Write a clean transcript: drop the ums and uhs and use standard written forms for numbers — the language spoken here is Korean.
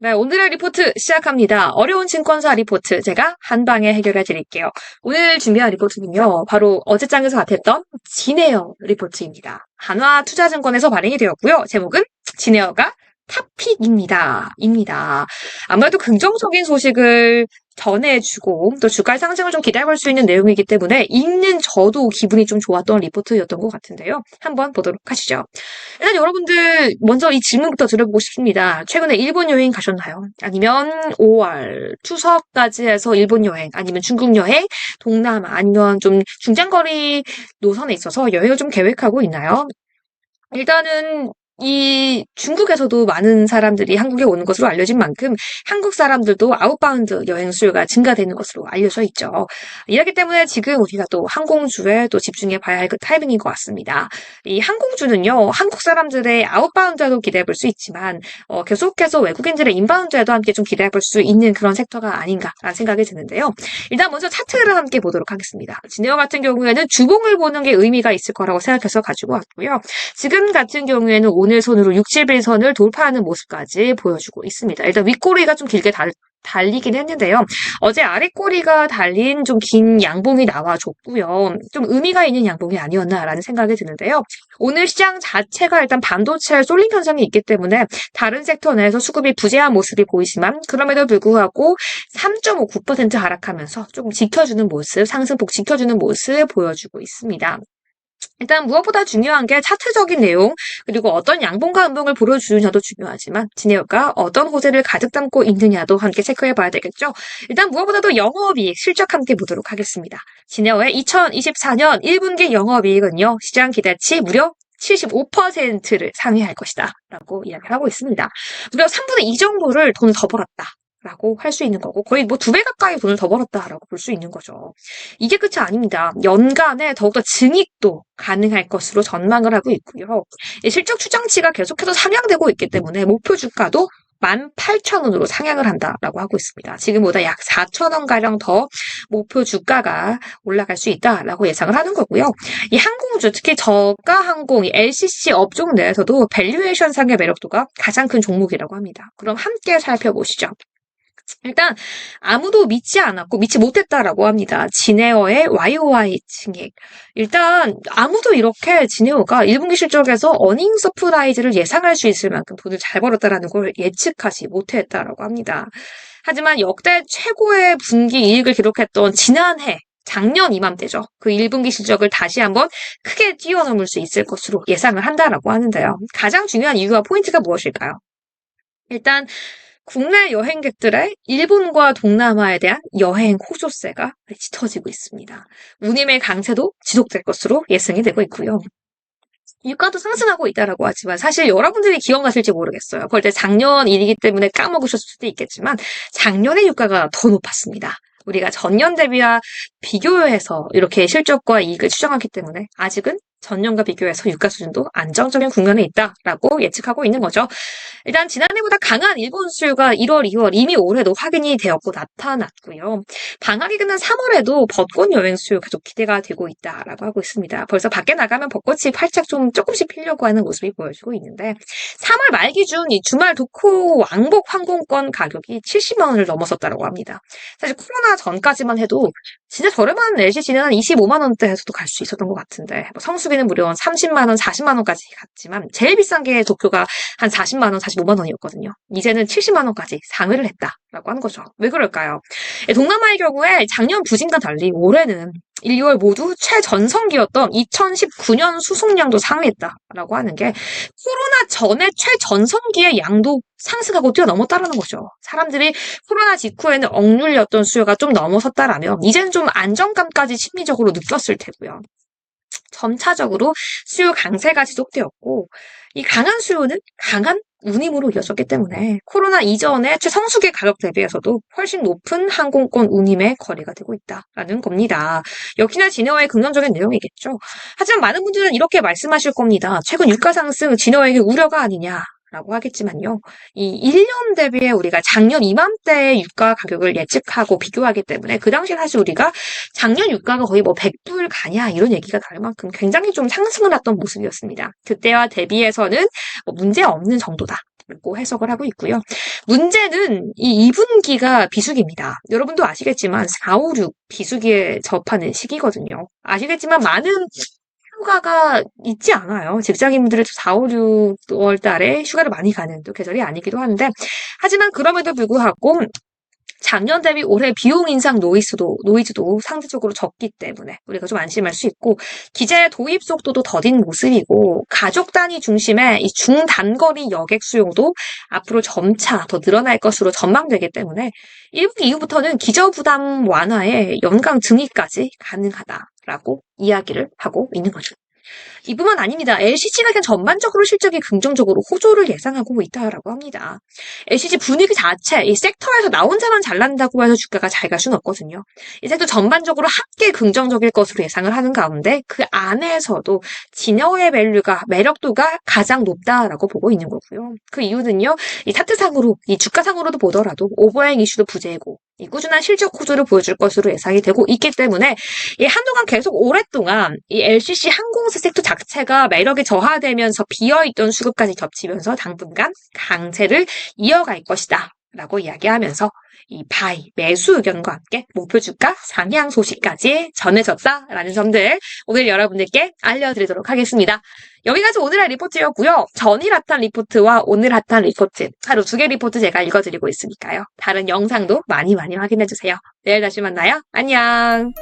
네, 오늘의 리포트 시작합니다. 어려운 증권사 리포트 제가 한 방에 해결해 드릴게요. 오늘 준비한 리포트는요, 바로 어제장에서 핫했던 진에어 리포트입니다. 한화투자증권에서 발행이 되었고요. 제목은 진에어가 탑픽입니다. 아무래도 긍정적인 소식을 전해주고 또 주가 상승을 좀 기대해볼 수 있는 내용이기 때문에 읽는 저도 기분이 좀 좋았던 리포트였던 것 같은데요. 한번 보도록 하시죠. 일단 여러분들 먼저 이 질문부터 드려보고 싶습니다. 최근에 일본 여행 가셨나요? 아니면 5월 추석까지 해서 일본 여행, 아니면 중국 여행, 동남아, 아니면 좀 중장거리 노선에 있어서 여행을 좀 계획하고 있나요? 일단은 이 중국에서도 많은 사람들이 한국에 오는 것으로 알려진 만큼 한국 사람들도 아웃바운드 여행 수요가 증가되는 것으로 알려져 있죠. 이렇기 때문에 지금 우리가 또 항공주에 또 집중해 봐야 할 그 타이밍인 것 같습니다. 이 항공주는요, 한국 사람들의 아웃바운드에도 기대해 볼 수 있지만 계속해서 외국인들의 인바운드에도 함께 좀 기대해 볼 수 있는 그런 섹터가 아닌가라는 생각이 드는데요. 일단 먼저 차트를 함께 보도록 하겠습니다. 진에어 같은 경우에는 주봉을 보는 게 의미가 있을 거라고 생각해서 가지고 왔고요. 지금 같은 경우에는 오늘 손으로 60일선을 돌파하는 모습까지 보여주고 있습니다. 일단 윗꼬리가 좀 길게 달리긴 했는데요. 어제 아랫꼬리가 달린 좀 긴 양봉이 나와줬고요. 좀 의미가 있는 양봉이 아니었나라는 생각이 드는데요. 오늘 시장 자체가 일단 반도체에 쏠림 현상이 있기 때문에 다른 섹터 내에서 수급이 부재한 모습이 보이지만 그럼에도 불구하고 3.59% 하락하면서 조금 지켜주는 모습, 상승폭 지켜주는 모습 보여주고 있습니다. 일단 무엇보다 중요한 게 차트적인 내용 그리고 어떤 양봉과 음봉을 보여주느냐도 중요하지만 진에어가 어떤 호재를 가득 담고 있느냐도 함께 체크해 봐야 되겠죠. 일단 무엇보다도 영업이익 실적 함께 보도록 하겠습니다. 진에어의 2024년 1분기 영업이익은요. 시장 기대치 무려 75%를 상회할 것이다 라고 이야기를 하고 있습니다. 무려 3분의 2 정도를 돈을 더 벌었다. 라고 할 수 있는 거고 거의 뭐 2배 가까이 돈을 더 벌었다라고 볼 수 있는 거죠. 이게 끝이 아닙니다. 연간에 더욱더 증익도 가능할 것으로 전망을 하고 있고요. 실적 추정치가 계속해서 상향되고 있기 때문에 목표 주가도 18,000원으로 상향을 한다라고 하고 있습니다. 지금보다 약 4,000원가량 더 목표 주가가 올라갈 수 있다라고 예상을 하는 거고요. 이 항공주, 특히 저가 항공, 이 LCC 업종 내에서도 밸류에이션 상의 매력도가 가장 큰 종목이라고 합니다. 그럼 함께 살펴보시죠. 일단 아무도 믿지 않았고 믿지 못했다라고 합니다. 진에어의 YOY 증액. 일단 아무도 이렇게 진에어가 1분기 실적에서 어닝 서프라이즈를 예상할 수 있을 만큼 돈을 잘 벌었다라는 걸 예측하지 못했다라고 합니다. 하지만 역대 최고의 분기 이익을 기록했던 지난해 작년 이맘때죠. 그 1분기 실적을 다시 한번 크게 뛰어넘을 수 있을 것으로 예상을 한다라고 하는데요. 가장 중요한 이유와 포인트가 무엇일까요? 일단 국내 여행객들의 일본과 동남아에 대한 여행 호조세가 짙어지고 있습니다. 운임의 강세도 지속될 것으로 예상이 되고 있고요. 유가도 상승하고 있다라고 하지만 사실 여러분들이 기억나실지 모르겠어요. 그럴 작년 일이기 때문에 까먹으셨을 수도 있겠지만 작년의 유가가 더 높았습니다. 우리가 전년 대비와 비교해서 이렇게 실적과 이익을 추정하기 때문에 아직은 전년과 비교해서 유가 수준도 안정적인 국면에 있다라고 예측하고 있는 거죠. 일단 지난해보다 강한 일본 수요가 1월, 2월 이미 올해도 확인이 되었고 나타났고요. 방학이 끝난 3월에도 벚꽃 여행 수요 계속 기대가 되고 있다라고 하고 있습니다. 벌써 밖에 나가면 벚꽃이 활짝 좀 조금씩 피려고 하는 모습이 보여지고 있는데 3월 말 기준 이 주말 도쿄 왕복 항공권 가격이 70만 원을 넘어섰다고 합니다. 사실 코로나 전까지만 해도 진짜 저렴한 LCC는 한 25만 원대에서도 갈 수 있었던 것 같은데 성수기는 무려 30만 원, 40만 원까지 갔지만 제일 비싼 게 도쿄가 한 40만 원, 45만 원이었거든요. 이제는 70만 원까지 상회를 했다라고 하는 거죠. 왜 그럴까요? 동남아의 경우에 작년 부진과 달리 올해는 1, 2월 모두 최전성기였던 2019년 수송량도 상회했다라고 하는 게 코로나 전에 최전성기의 양도 상승하고 뛰어넘었다라는 거죠. 사람들이 코로나 직후에는 억눌렸던 수요가 좀 넘어섰다라면 이제는 좀 안정감까지 심리적으로 느꼈을 테고요. 점차적으로 수요 강세가 지속되었고 이 강한 수요는 강한 운임으로 이어졌기 때문에 코로나 이전의 최성수기 가격 대비해서도 훨씬 높은 항공권 운임의 거래가 되고 있다라는 겁니다. 역시나 진에어의 긍정적인 내용이겠죠. 하지만 많은 분들은 이렇게 말씀하실 겁니다. 최근 유가 상승 진에어에게 우려가 아니냐. 라고 하겠지만요. 이 1년 대비해 우리가 작년 이맘때의 유가 가격을 예측하고 비교하기 때문에 그 당시에 사실 우리가 작년 유가가 거의 뭐 100불 가냐 이런 얘기가 나올 만큼 굉장히 좀 상승을 했던 모습이었습니다. 그때와 대비해서는 뭐 문제 없는 정도다. 라고 해석을 하고 있고요. 문제는 이 2분기가 비수기입니다. 여러분도 아시겠지만 4, 5, 6 비수기에 접하는 시기거든요. 아시겠지만 많은 휴가가 있지 않아요. 직장인분들이 4, 5, 6월 달에 휴가를 많이 가는 또 계절이 아니기도 한데 하지만 그럼에도 불구하고 작년 대비 올해 비용 인상 노이즈도 상대적으로 적기 때문에 우리가 좀 안심할 수 있고 기자의 도입 속도도 더딘 모습이고 가족 단위 중심의 이 중단거리 여객 수용도 앞으로 점차 더 늘어날 것으로 전망되기 때문에 1분기 이후부터는 기저 부담 완화에 연간 증액까지 가능하다라고 이야기를 하고 있는 거죠. 이뿐만 아닙니다. LCG가 그냥 전반적으로 실적이 긍정적으로 호조를 예상하고 있다라고 합니다. LCG 분위기 자체, 이 섹터에서 나 혼자만 잘난다고 해서 주가가 잘 갈 수는 없거든요. 이 섹터 전반적으로 함께 긍정적일 것으로 예상을 하는 가운데 그 안에서도 진여의 밸류가, 매력도가 가장 높다라고 보고 있는 거고요. 그 이유는요, 이 차트상으로, 이 주가상으로도 보더라도 오버행 이슈도 부재고 이 꾸준한 실적 호조를 보여줄 것으로 예상이 되고 있기 때문에 이 한동안 계속 오랫동안 이 LCC 항공사 섹터 자체가 매력이 저하되면서 비어있던 수급까지 겹치면서 당분간 강세를 이어갈 것이다 라고 이야기하면서 이 바이 매수 의견과 함께 목표 주가 상향 소식까지 전해졌다라는 점들 오늘 여러분들께 알려드리도록 하겠습니다. 여기까지 오늘의 리포트였고요. 전일 핫한 리포트와 오늘 핫한 리포트 하루 2개 리포트 제가 읽어드리고 있으니까요. 다른 영상도 많이 확인해주세요. 내일 다시 만나요. 안녕.